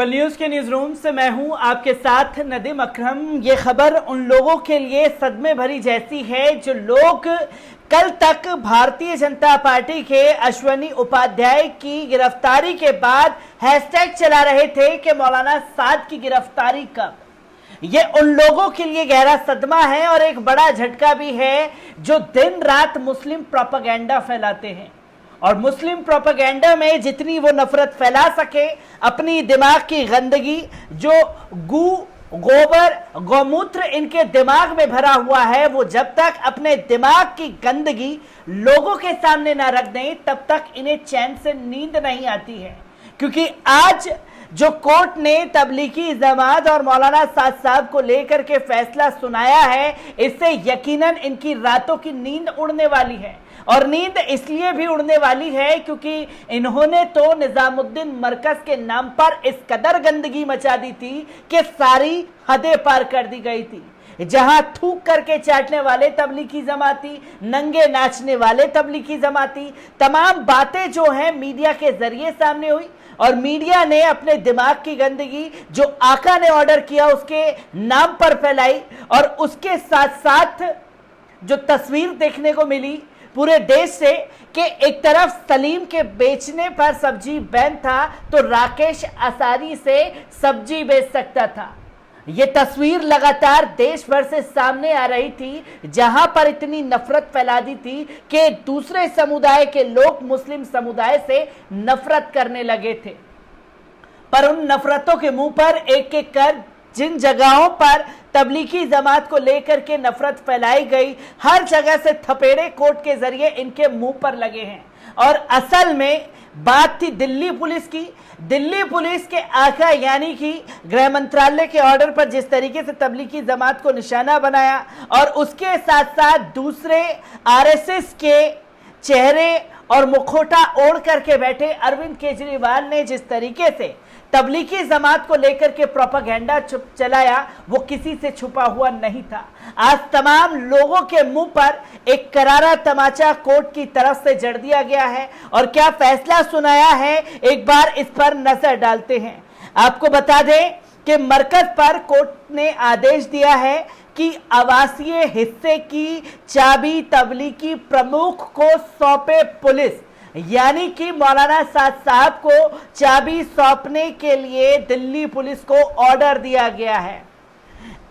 People news के news room से मैं हूं आपके साथ नदीम अकरम। ये खबर उन लोगों के लिए सदमे भरी जैसी है जो लोग कल तक भारतीय जनता पार्टी के अश्वनी उपाध्याय की गिरफ्तारी के बाद हैशटैग चला रहे थे कि मौलाना साद की गिरफ्तारी कब। ये उन लोगों के लिए गहरा सदमा है और एक बड़ा झटका भी है जो दिन रात मुस्लिम प्रोपेगेंडा फैलाते हैं। और मुस्लिम प्रोपेगेंडा में जितनी वो नफरत फैला सके, अपनी दिमाग की गंदगी जो गोबर गौमूत्र इनके दिमाग में भरा हुआ है, वो जब तक अपने दिमाग की गंदगी लोगों के सामने ना रख दें तब तक इन्हें चैन से नींद नहीं आती है। क्योंकि आज जो कोर्ट ने तबलीगी जमात और मौलाना साद साहब को लेकर के फैसला सुनाया है, इससे यकीनन इनकी रातों की नींद उड़ने वाली है। और नींद इसलिए भी उड़ने वाली है क्योंकि इन्होंने तो निजामुद्दीन मरकज के नाम पर इस कदर गंदगी मचा दी थी कि सारी हदें पार कर दी गई थी। जहां थूक करके चाटने वाले तबलीगी जमाती, नंगे नाचने वाले तबलीगी जमाती, तमाम बातें जो हैं मीडिया के जरिए सामने हुई और मीडिया ने अपने दिमाग की गंदगी जो आका ने ऑर्डर किया उसके नाम पर फैलाई। और उसके साथ साथ जो तस्वीर देखने को मिली पूरे देश से कि एक तरफ सलीम के बेचने पर सब्जी बैन था तो राकेश आसानी से सब्जी बेच सकता था। ये तस्वीर लगातार देश भर से सामने आ रही थी, जहां पर इतनी नफरत फैला दी थी कि दूसरे समुदाय के लोग मुस्लिम समुदाय से नफरत करने लगे थे। पर उन नफरतों के मुंह पर एक एक कर जिन जगहों पर तबलीगी जमात को लेकर के नफरत फैलाई गई, हर जगह से थपेड़े कोर्ट के जरिए इनके मुंह पर लगे हैं। और असल में बात थी दिल्ली पुलिस की। दिल्ली पुलिस के आका यानी कि गृह मंत्रालय के ऑर्डर पर जिस तरीके से तबलीगी जमात को निशाना बनाया और उसके साथ साथ दूसरे आरएसएस के चेहरे और मुखौटा ओढ़ करके बैठे अरविंद केजरीवाल ने जिस तरीके से तबलीगी जमात को लेकर के प्रोपेगेंडा चलाया, वो किसी से छुपा हुआ नहीं था। आज तमाम लोगों के मुंह पर एक करारा तमाचा कोर्ट की तरफ से जड़ दिया गया है। और क्या फैसला सुनाया है, एक बार इस पर नजर डालते हैं। आपको बता दें कि मरकज पर कोर्ट ने आदेश दिया है कि आवासीय हिस्से की चाबी तबलीगी प्रमुख को सौंपे पुलिस। यानी कि मौलाना साद साहब को चाबी सौंपने के लिए दिल्ली पुलिस को ऑर्डर दिया गया है।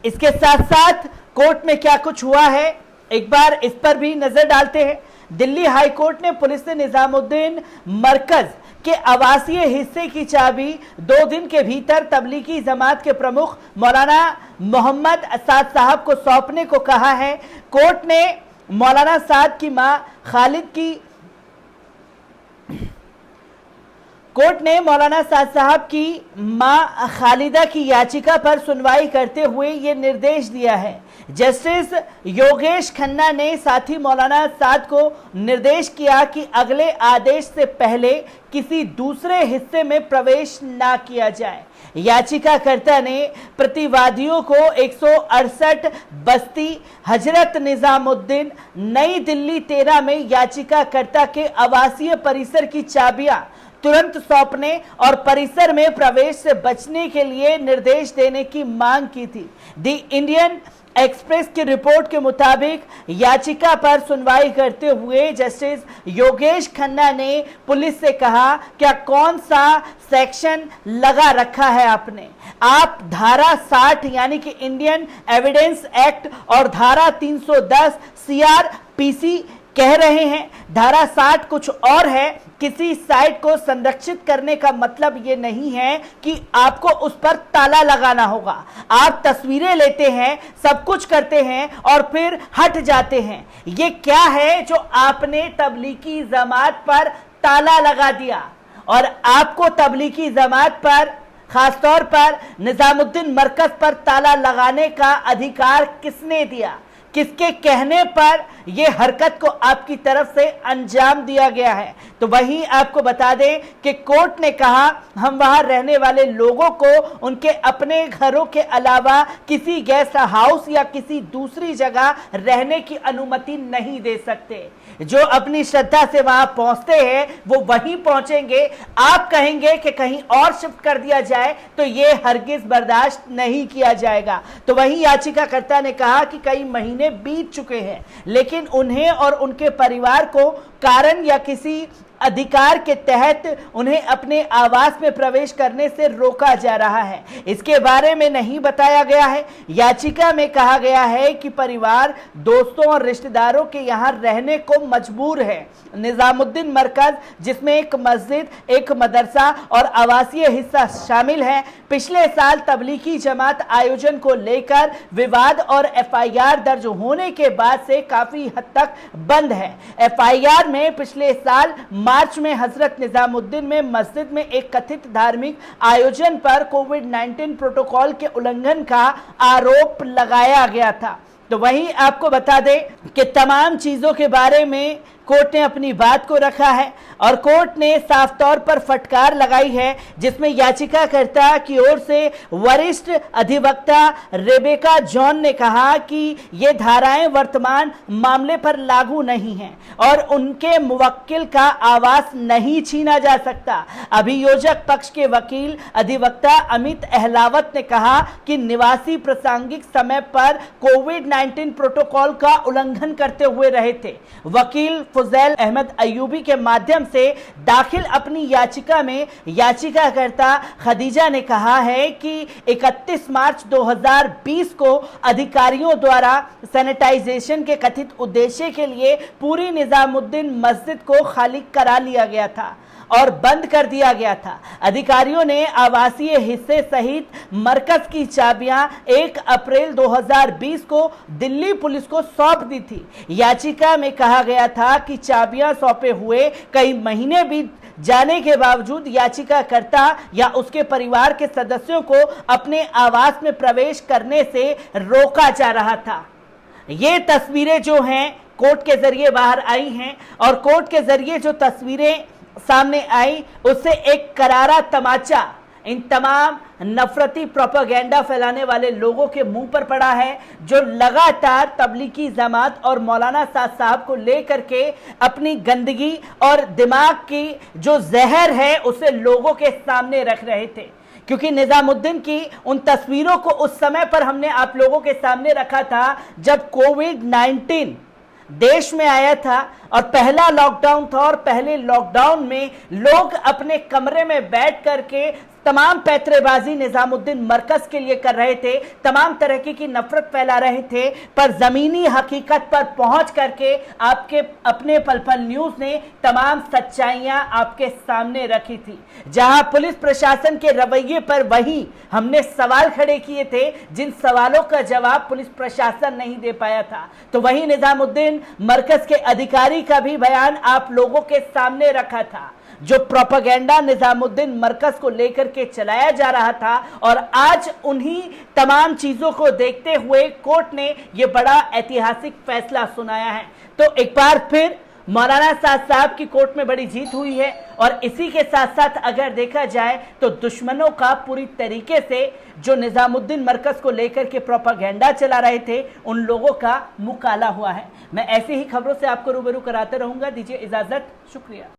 इसके साथ साथ कोर्ट में क्या कुछ हुआ है, एक बार इस पर भी नजर डालते हैं। दिल्ली हाई कोर्ट ने पुलिस से निजामुद्दीन मरकज के आवासीय हिस्से की चाबी 2 दिन के भीतर तबलीगी जमात के प्रमुख मौलाना मोहम्मद साद साहब को सौंपने को कहा है। कोर्ट ने मौलाना साद की मां खालिदा की याचिका पर सुनवाई करते हुए ये निर्देश दिया है। जस्टिस योगेश खन्ना ने साथ ही मौलाना साद को निर्देश किया कि अगले आदेश से पहले किसी दूसरे हिस्से में प्रवेश ना किया जाए। याचिकाकर्ता ने प्रतिवादियों को 168 बस्ती हजरत निजामुद्दीन नई दिल्ली 13 में याचिकाकर्ता के आवासीय परिसर की चाबियां तुरंत सौंपने और परिसर में प्रवेश से बचने के लिए निर्देश देने की मांग की थी। द इंडियन एक्सप्रेस की रिपोर्ट के मुताबिक याचिका पर सुनवाई करते हुए जस्टिस योगेश खन्ना ने पुलिस से कहा, क्या कौन सा सेक्शन लगा रखा है आपने? आप धारा 60 यानी कि इंडियन एविडेंस एक्ट और धारा 310 सीआरपीसी कह रहे हैं। धारा 60 कुछ और है। किसी साइट को संरक्षित करने का मतलब ये नहीं है कि आपको उस पर ताला लगाना होगा। आप तस्वीरें लेते हैं, सब कुछ करते हैं और फिर हट जाते हैं। ये क्या है जो आपने तबलीगी जमात पर ताला लगा दिया? और आपको तबलीगी जमात पर, खासतौर पर निजामुद्दीन मरकज पर ताला लगाने का अधिकार किसने दिया? किसके कहने पर ये हरकत को आपकी तरफ से अंजाम दिया गया है। तो वहीं आपको बता दें कि कोर्ट ने कहा हम वहां रहने वाले लोगों को उनके अपने घरों के अलावा किसी गेस्ट हाउस या किसी दूसरी जगह रहने की अनुमति नहीं दे सकते। जो अपनी श्रद्धा से वहां पहुंचते हैं वो वहीं पहुंचेंगे। आप कहेंगे कि कहीं और शिफ्ट कर दिया जाए तो ये हरगिज बर्दाश्त नहीं किया जाएगा। तो वहीं याचिकाकर्ता ने कहा कि कई महीने बीत चुके हैं लेकिन उन्हें और उनके परिवार को कारण या किसी अधिकार के तहत उन्हें अपने आवास में प्रवेश करने से रोका जा रहा है। इसके बारे में नहीं बताया गया है। याचिका में कहा गया है कि परिवार दोस्तों और रिश्तेदारों के यहां रहने को मजबूर है। निजामुद्दीन मरकज, जिसमें एक मस्जिद, एक मदरसा और आवासीय हिस्सा शामिल है, पिछले साल तबलीगी जमात आयोजन को लेकर विवाद और एफआईआर दर्ज होने के बाद से काफी हद तक बंद है। एफआईआर में पिछले साल मार्च में हजरत निजामुद्दीन में मस्जिद में एक कथित धार्मिक आयोजन पर कोविड-19 प्रोटोकॉल के उल्लंघन का आरोप लगाया गया था। तो वहीं आपको बता दें कि तमाम चीजों के बारे में कोर्ट ने अपनी बात को रखा है और कोर्ट ने साफ तौर पर फटकार लगाई है, जिसमें याचिकाकर्ता की ओर से वरिष्ठ अधिवक्ता रेबेका जॉन ने कहा कि ये धाराएं वर्तमान मामले पर लागू नहीं हैं और उनके मुवक्किल का आवास नहीं छीना जा सकता। अभियोजक पक्ष के वकील अधिवक्ता अमित अहलावत ने कहा कि निवासी प्रासंगिक समय पर कोविड-19 प्रोटोकॉल का उल्लंघन करते हुए रहे थे। वकील फुजैल अहमद अयूबी के माध्यम से दाखिल अपनी याचिका में याचिकाकर्ता खदीजा ने कहा है कि 31 मार्च 2020 को अधिकारियों द्वारा सैनिटाइजेशन के कथित उद्देश्य के लिए पूरी निजामुद्दीन मस्जिद को खाली करा लिया गया था और बंद कर दिया गया था। अधिकारियों ने आवासीय हिस्से सहित मरकज की चाबियां 1 अप्रैल 2020 को दिल्ली पुलिस को सौंप दी थी। याचिका में कहा गया था कि चाबियां सौंपे हुए कई महीने बीत जाने के बावजूद याचिकाकर्ता या उसके परिवार के सदस्यों को अपने आवास में प्रवेश करने से रोका जा रहा था। ये तस्वीरें जो हैं कोर्ट के जरिए बाहर आई हैं और कोर्ट के जरिए जो तस्वीरें सामने आई उससे एक करारा तमाचा इन तमाम नफरती प्रोपेगेंडा फैलाने वाले लोगों के मुंह पर पड़ा है, जो लगातार तबलीगी जमात और मौलाना साद साहब को लेकर के अपनी गंदगी और दिमाग की जो जहर है उसे लोगों के सामने रख रहे थे। क्योंकि निजामुद्दीन की उन तस्वीरों को उस समय पर हमने आप लोगों के सामने रखा था जब कोविड-19 देश में आया था और पहला लॉकडाउन था और पहले लॉकडाउन में लोग अपने कमरे में बैठ करके तमाम पैतरेबाजी निजामुद्दीन मरकज के लिए कर रहे थे, तमाम तरह की नफरत फैला रहे थे। पर जमीनी हकीकत पर पहुंच करके आपके अपने पल पल न्यूज ने तमाम सच्चाइयां आपके सामने रखी थी। जहां पुलिस प्रशासन के रवैये पर वही हमने सवाल खड़े किए थे जिन सवालों का जवाब पुलिस प्रशासन नहीं दे पाया था। तो वही निजामुद्दीन मरकज के अधिकारी का भी बयान आप लोगों के सामने रखा था। जो प्रोपेगेंडा निजामुद्दीन मरकज को लेकर के चलाया जा रहा था और आज उन्हीं तमाम चीजों को देखते हुए कोर्ट ने यह बड़ा ऐतिहासिक फैसला सुनाया है। तो एक बार फिर मौलाना साद साहब की कोर्ट में बड़ी जीत हुई है और इसी के साथ साथ अगर देखा जाए तो दुश्मनों का पूरी तरीके से जो निजामुद्दीन मरकज को लेकर के प्रोपेगेंडा चला रहे थे उन लोगों का मुँह काला हुआ है। मैं ऐसी ही खबरों से आपको रूबरू कराते रहूंगा। दीजिए इजाजत, शुक्रिया।